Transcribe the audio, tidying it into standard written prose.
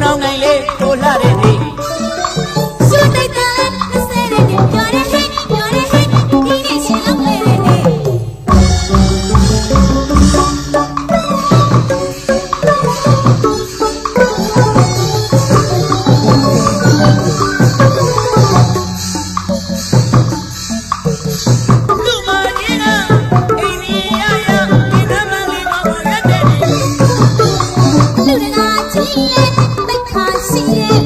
နောင်နိုင်လေထိုးလှတဲ့နေ့ရှုတိုက်တာမစဲတဲ့နေ့ပြောရဲဟဲ့ပြောရဲဟဲ့ဒီနေ့ရှင်အောင်လေတဲ့နေ့လူတကာကြီးရဲ့ဘက်ခါရှိရဲ့